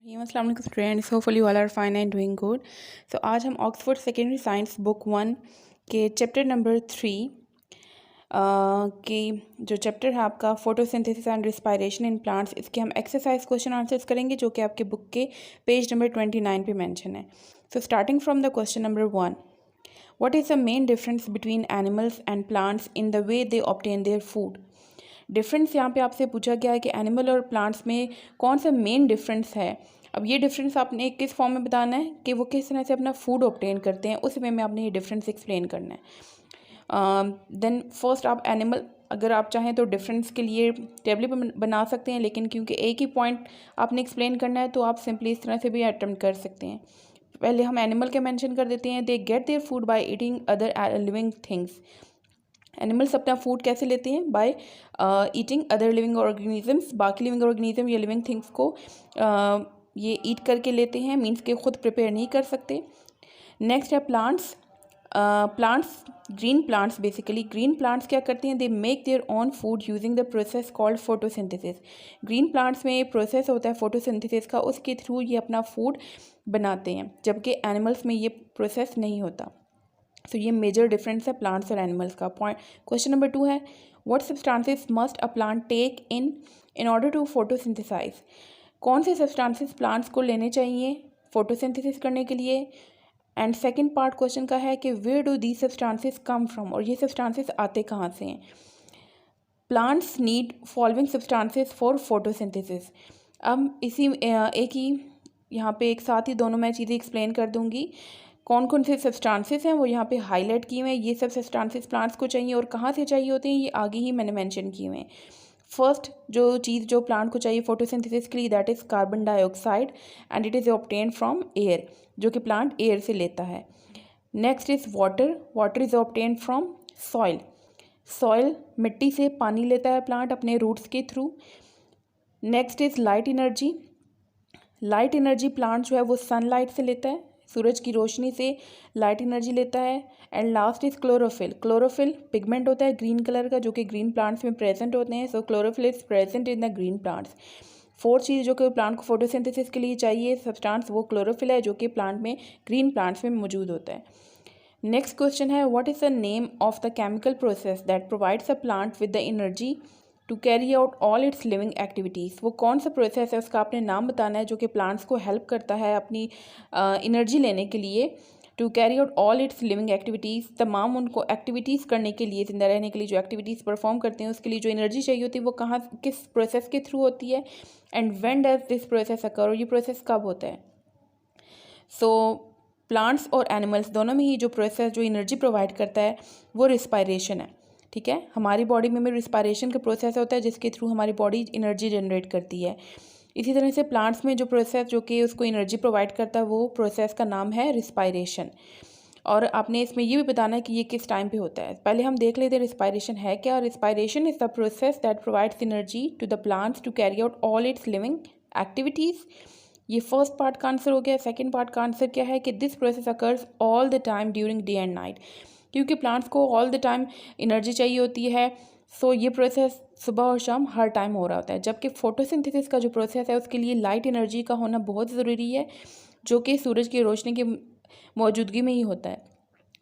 अस्सलाम वालेकुम students, hopefully all are fine and doing good. तो आज हम ऑक्सफोर्ड सेकेंडरी साइंस बुक 1 के चैप्टर नंबर 3 की जो चैप्टर है आपका photosynthesis and respiration in plants, इसके हम एक्सरसाइज क्वेश्चन आंसर्स करेंगे जो कि आपके बुक के पेज नंबर 29 पे मेंशन है। So starting from the question number 1, what is the main difference between animals and plants in the way they obtain their food. Difference यहाँ पे आपसे पूछा गया है कि एनिमल और प्लांट्स में कौन सा मेन डिफरेंस है। अब ये डिफरेंस आपने किस फॉर्म में बताना है कि वो किस तरह से अपना फूड ऑब्टेन करते हैं, उस वे में आपने ये डिफरेंस एक्सप्लेन करना है। देन फर्स्ट आप एनिमल, अगर आप चाहें तो डिफरेंस के लिए टेबल पर बना सकते हैं, लेकिन क्योंकि एक ही पॉइंट आपने एक्सप्लेन करना है तो आप सिंपली इस तरह से भी अटेम्प्ट कर सकते हैं। पहले हम एनिमल के मेंशन कर देते हैं। They get their food by eating other living things. Animals अपना फूड कैसे लेते हैं? By eating other living organisms. बाकी लिविंग ऑर्गेनिज्म या लिविंग थिंग्स को ये ईट करके लेते हैं, मीन्स के खुद प्रिपेयर नहीं कर सकते। नेक्स्ट है plants. Plants, green plants, basically green plants क्या करते हैं? They make their own food using the process called photosynthesis. Green plants में प्रोसेस होता है फोटोसिंथेसिस का, उसके थ्रू ये अपना फूड बनाते हैं, जबकि एनिमल्स में ये प्रोसेस नहीं होता। तो ये मेजर डिफरेंस है प्लांट्स और एनिमल्स का। पॉइंट क्वेश्चन नंबर 2 है, what substances must a plant take in order to photosynthesize. कौन से सब्सटेंसेस प्लांट्स को लेने चाहिए फोटोसिंथेसिस करने के लिए। एंड सेकंड पार्ट क्वेश्चन का है कि where do the substances come from, और ये सब्सटेंसेस आते कहाँ से हैं। Plants need following substances for photosynthesis. अब इसी एक ही यहाँ पे एक साथ ही दोनों मैं चीज़ें एक्सप्लेन कर दूँगी। कौन कौन से सब्सटेंसेस हैं वो यहाँ पे हाईलाइट किए हुए हैं। ये सब सब्सटेंसेस प्लांट्स को चाहिए और कहाँ से चाहिए होते हैं ये आगे ही मैंने मेंशन किए हुए हैं। फर्स्ट जो चीज़ जो प्लांट को चाहिए फोटोसिंथेसिस के लिए, that is carbon dioxide, and it is obtain from air, जो कि प्लांट एयर से लेता है। Next is water. Water is obtain from soil. Soil, मिट्टी से पानी लेता है प्लांट अपने रूट्स के through. Next is light energy. Light energy plant जो है वो सनलाइट से लेता है, सूरज की रोशनी से लाइट एनर्जी लेता है। And last is chlorophyll. Chlorophyll pigment होता है ग्रीन कलर का, जो कि ग्रीन प्लांट्स में प्रेजेंट होते हैं। So chlorophyll is present in the green plants. Fourth चीज़ जो कि प्लांट को फोटोसिंथेसिस के लिए चाहिए सब्सटेंस, वो क्लोरोफिल है, जो कि प्लांट में ग्रीन प्लांट्स में मौजूद होता है। नेक्स्ट क्वेश्चन है, what is the name of the chemical process that provides a plant with the energy to carry out all its living activities. वो कौन सा प्रोसेस है उसका आपने नाम बताना है, जो कि प्लांट्स को हेल्प करता है अपनी एनर्जी लेने के लिए। To carry out all its living activities, तमाम उनको एक्टिविटीज़ करने के लिए, ज़िंदा रहने के लिए जो एक्टिविटीज़ परफॉर्म करते हैं उसके लिए जो एनर्जी चाहिए होती है वो कहाँ, किस प्रोसेस के थ्रू होती है। And when does this process अकर, और ये प्रोसेस कब होता है। सो प्लांट्स और एनिमल्स दोनों में ही जो प्रोसेस जो एनर्जी प्रोवाइड करता है वो रिस्पायरेशन है। ठीक है, हमारी बॉडी में भी रिस्पायरेशन का प्रोसेस होता है जिसके थ्रू हमारी बॉडी एनर्जी जनरेट करती है। इसी तरह से प्लांट्स में जो प्रोसेस जो कि उसको एनर्जी प्रोवाइड करता है वो प्रोसेस का नाम है रिस्पायरेशन। और आपने इसमें ये भी बताना है कि ये किस टाइम पे होता है। पहले हम देख लेते हैं रिस्पायरेशन है क्या। Respiration is the process that provides energy to the plants to carry out all its living activities. ये फर्स्ट पार्ट का आंसर हो गया। सेकंड पार्ट का आंसर क्या है कि this process occurs all the time during day and night, क्योंकि plants को ऑल द टाइम एनर्जी चाहिए होती है। सो ये प्रोसेस सुबह और शाम हर टाइम हो रहा होता है। जबकि फोटोसिंथेसिस का जो प्रोसेस है उसके लिए लाइट एनर्जी का होना बहुत ज़रूरी है, जो कि सूरज की रोशनी की मौजूदगी में ही होता है।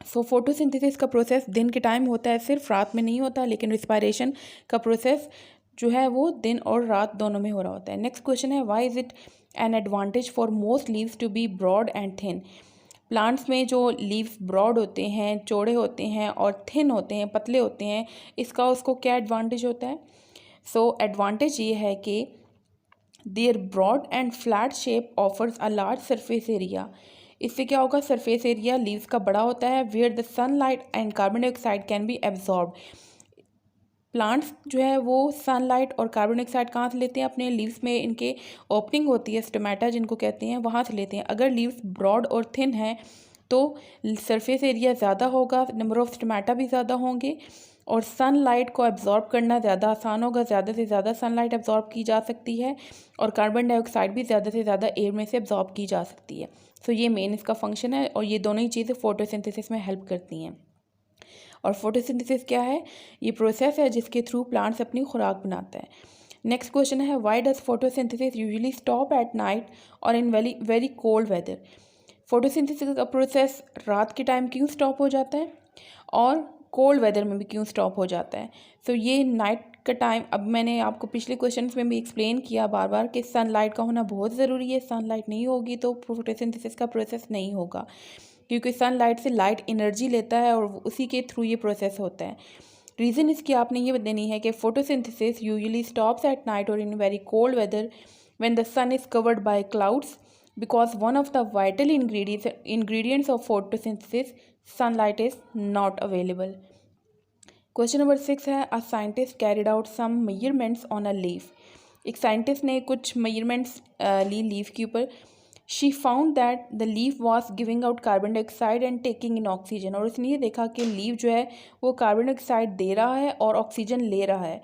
सो फोटोसिंथेसिस का प्रोसेस दिन के टाइम होता है, सिर्फ रात में नहीं होता, लेकिन रिस्पायरेशन का प्रोसेस जो है वो दिन और रात दोनों में हो रहा होता है। नेक्स्ट क्वेश्चन है, why is it an advantage for most leaves to be broad and thin. Plants में जो लीव्स ब्रॉड होते हैं, चौड़े होते हैं, और थिन होते हैं, पतले होते हैं, इसका उसको क्या एडवांटेज होता है। सो एडवांटेज ये है कि their broad and flat shape offers a large surface area. इससे क्या होगा, सरफेस एरिया लीव्स का बड़ा होता है। Where the sunlight and carbon dioxide can be absorb. Plants जो है वो सनलाइट और कार्बन डाइऑक्साइड कहाँ से लेते हैं, अपने लीव्स में इनके ओपनिंग होती है, स्टोमेटा जिनको कहते हैं, वहाँ से लेते हैं। अगर लीव्स ब्रॉड और थिन हैं तो सरफेस एरिया ज़्यादा होगा, नंबर ऑफ स्टोमेटा भी ज़्यादा होंगे, और सनलाइट को एब्जॉर्ब करना ज़्यादा आसान होगा। ज़्यादा से ज़्यादा सनलाइट एब्जॉर्ब की जा सकती है, और कार्बन डाइऑक्साइड भी ज़्यादा से ज़्यादा एयर में से एब्जॉर्ब की जा सकती है। सो ये मेन इसका फंक्शन है, और ये दोनों ही चीज़ें फोटोसिंथेसिस में हेल्प करती हैं। और फोटोसिंथेसिस क्या है, ये प्रोसेस है जिसके थ्रू प्लांट्स अपनी खुराक बनाता है। नेक्स्ट क्वेश्चन है why does photosynthesis usually stop at night और in very very cold weather. Photosynthesis का प्रोसेस रात के टाइम क्यों स्टॉप हो जाता है और कोल्ड वेदर में भी क्यों स्टॉप हो जाता है। सो ये नाइट का टाइम, अब मैंने आपको पिछले क्वेश्चंस में भी एक्सप्लेन किया बार बार कि सनलाइट का होना बहुत ज़रूरी है। सनलाइट नहीं होगी तो फोटोसिंथेसिस का प्रोसेस नहीं होगा, क्योंकि सनलाइट से लाइट एनर्जी लेता है और उसी के थ्रू ये प्रोसेस होता है। रीज़न इसकी आपने ये देनी है कि photosynthesis usually stops at night और in very cold weather when the sun is covered by clouds because one of the vital ingredients of photosynthesis, sunlight, is not available. Question number 6 है a scientist carried out some measurements on a leaf. एक scientist ने कुछ measurements ली leaf के ऊपर. She found that the leaf was giving out carbon dioxide and taking in oxygen. और उसने ये देखा कि लीफ जो है वो कार्बन डाइऑक्साइड दे रहा है और ऑक्सीजन ले रहा है,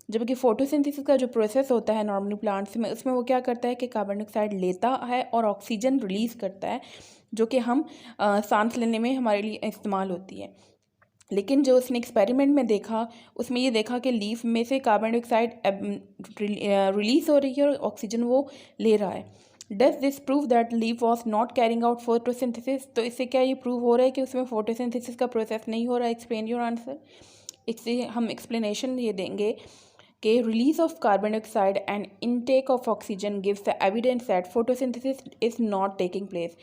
जबकि फोटोसिंथेसिस का जो प्रोसेस होता है नॉर्मली प्लांट्स में, उसमें वो क्या करता है कि कार्बन डाइऑक्साइड लेता है और ऑक्सीजन रिलीज़ करता है, जो कि हम सांस लेने में हमारे लिए इस्तेमाल होती है। लेकिन जो उसने एक्सपेरिमेंट में देखा उसमें ये देखा कि लीफ में से कार्बन डाइऑक्साइड रिलीज़ हो रही है और ऑक्सीजन वो ले रहा है। Does this prove that leaf was not carrying out photosynthesis. तो इससे क्या ये प्रूव हो रहा है कि उसमें फोटोसिंथेसिस का प्रोसेस नहीं हो रहा है। Explain your answer. इससे हम एक्सप्लेनेशन ये देंगे कि release of carbon dioxide and intake of oxygen gives the evidence that photosynthesis is not taking place.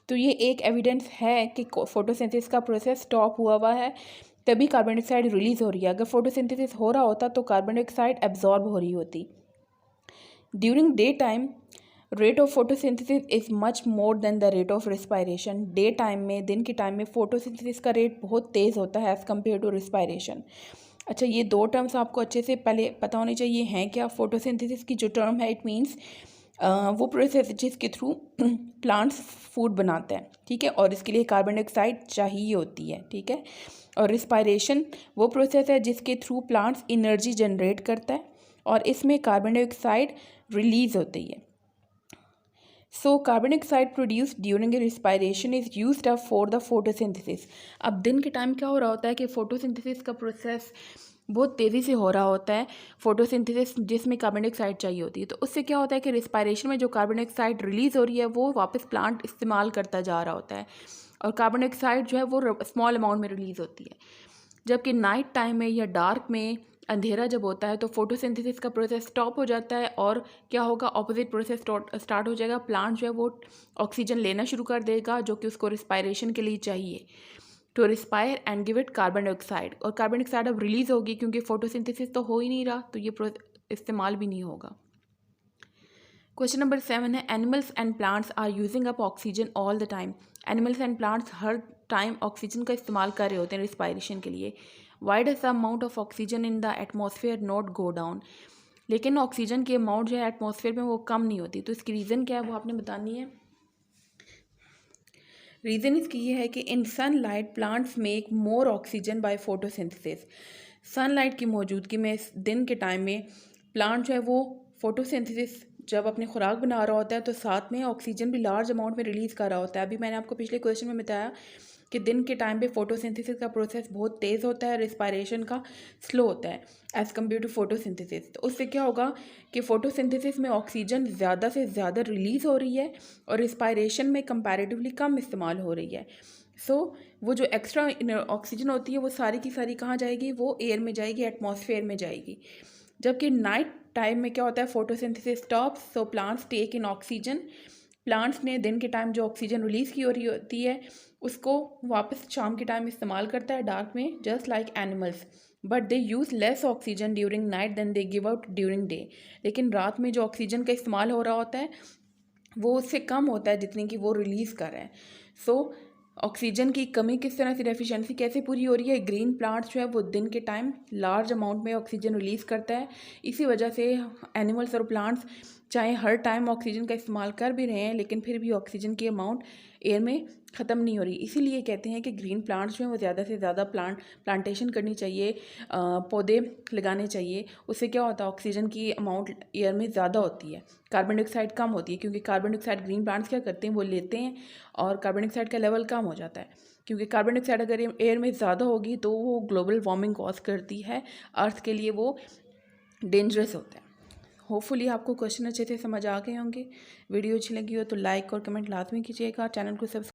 तो ये एक एविडेंस है कि फोटोसिंथेसिस का प्रोसेस स्टॉप हुआ है, तभी कार्बन डाइऑक्साइड रिलीज हो रही है। अगर फोटोसिंथेसिस हो रहा होता तो कार्बन डाइऑक्साइड एब्जॉर्ब हो रही होती। During day time rate of photosynthesis is much more than the rate of respiration. Day time में, दिन के टाइम में फोटोसिंथेसिस का रेट बहुत तेज़ होता है एज़ कम्पेयर टू रिस्पायरेशन। अच्छा, ये दो टर्म्स आपको अच्छे से पहले पता होनी चाहिए हैं क्या। फोटोसिंथेसिस की जो टर्म है इट मीन्स वो प्रोसेस जिसके थ्रू प्लांट्स फूड बनाते हैं, ठीक है, और इसके लिए कार्बन डाइऑक्साइड चाहिए होती है, ठीक है। और रिस्पायरेशन वो प्रोसेस है जिसके थ्रू प्लांट्स एनर्जी जनरेट करता है और इसमें कार्बन डाइऑक्साइड रिलीज होती है। So carbon dioxide produce during respiration is used up for the photosynthesis. अब दिन के टाइम क्या हो रहा होता है कि फोटोसिंथेसिस का प्रोसेस बहुत तेज़ी से हो रहा होता है, फोटोसिंथेसिस जिसमें कार्बन डाइऑक्साइड चाहिए होती है। तो उससे क्या होता है कि रिस्पायरेशन में जो कार्बन डाइऑक्साइड रिलीज़ हो रही है वो वापस प्लांट इस्तेमाल करता जा रहा होता है और कार्बन डाइऑक्साइड जो है वो स्मॉल अमाउंट में रिलीज़ होती है। जबकि नाइट टाइम में या डार्क में, अंधेरा जब होता है, तो फोटोसिंथेसिस का प्रोसेस स्टॉप हो जाता है और क्या होगा, ऑपोजिट प्रोसेस स्टार्ट हो जाएगा। प्लांट जो है वो ऑक्सीजन लेना शुरू कर देगा जो कि उसको रिस्पायरेशन के लिए चाहिए, to respire and give it carbon dioxide. और कार्बन डाइऑक्साइड अब रिलीज होगी क्योंकि फोटोसिंथेसिस तो हो ही नहीं रहा, तो ये इस्तेमाल भी नहीं होगा। क्वेश्चन नंबर 7 है animals and plants are using up oxygen all the time. Animals and plants हर टाइम ऑक्सीजन का इस्तेमाल कर रहे होते हैं रिस्पायरेशन के लिए। Why does the amount of oxygen in the atmosphere not go down. लेकिन ऑक्सीजन की अमाउंट जो है एटमॉस्फेयर में वो कम नहीं होती, तो इसकी रीज़न क्या है वो आपने बतानी है। रीज़न इसकी ये है कि इन sunlight plants make more oxygen by photosynthesis. Sunlight की मौजूदगी में दिन के टाइम में प्लांट जो है वो फोटोसिंथेसिस जब अपनी खुराक बना रहा होता है तो साथ में ऑक्सीजन भी लार्ज अमाउंट में रिलीज़ कर रहा होता है। अभी मैंने आपको पिछले क्वेश्चन में बताया कि दिन के टाइम पे फोटोसिंथेसिस का प्रोसेस बहुत तेज़ होता है, रिस्पायरेशन का स्लो होता है एज़ कम्पेयर टू फोटोसिंथेसिस। तो उससे क्या होगा कि फ़ोटोसिंथेसिस में ऑक्सीजन ज़्यादा से ज़्यादा रिलीज़ हो रही है और रिस्पायरेशन में कंपैरेटिवली कम इस्तेमाल हो रही है। सो वो जो एक्स्ट्रा ऑक्सीजन होती है वो सारी की सारी कहाँ जाएगी, वो एयर में जाएगी, एटमॉस्फेयर में जाएगी। जबकि नाइट टाइम में क्या होता है, photosynthesis stops, so plants take in oxygen. Plants ने दिन के टाइम जो ऑक्सीजन रिलीज़ की हो रही होती है उसको वापस शाम के टाइम इस्तेमाल करता है डार्क में, just like animals, but they use less oxygen during night then they give out during day. लेकिन रात में जो ऑक्सीजन का इस्तेमाल हो रहा होता है वो उससे कम होता है जितनी कि वो रिलीज़ कर रहे हैं। सो ऑक्सीजन की कमी किस तरह से, डेफिशिएंसी कैसे पूरी हो रही है। ग्रीन प्लांट्स जो है वो दिन के टाइम लार्ज अमाउंट में ऑक्सीजन रिलीज़ करता है, इसी वजह से एनिमल्स और प्लांट्स चाहे हर टाइम ऑक्सीजन का इस्तेमाल कर भी रहे हैं लेकिन फिर भी ऑक्सीजन की अमाउंट एयर में ख़त्म नहीं हो रही। इसीलिए कहते हैं कि ग्रीन प्लांट्स जो हैं वो ज़्यादा से ज़्यादा प्लांटेशन करनी चाहिए, पौधे लगाने चाहिए। उससे क्या होता है, ऑक्सीजन की अमाउंट एयर में ज़्यादा होती है, कार्बन डाइऑक्साइड कम होती है, क्योंकि कार्बन डाइऑक्साइड ग्रीन प्लांट्स क्या करते हैं, वो लेते हैं और कार्बन डाइऑक्साइड का लेवल कम हो जाता है। क्योंकि कार्बन डाइऑक्साइड अगर एयर में ज़्यादा होगी तो वो ग्लोबल वार्मिंग कॉज करती है, अर्थ के लिए वो डेंजरस होता है। होपफुली आपको क्वेश्चन अच्छे से समझ आ गए होंगे। वीडियो अच्छी लगी हो तो लाइक और कमेंट लाजमी कीजिएगा। चैनल को सब्सक्राइब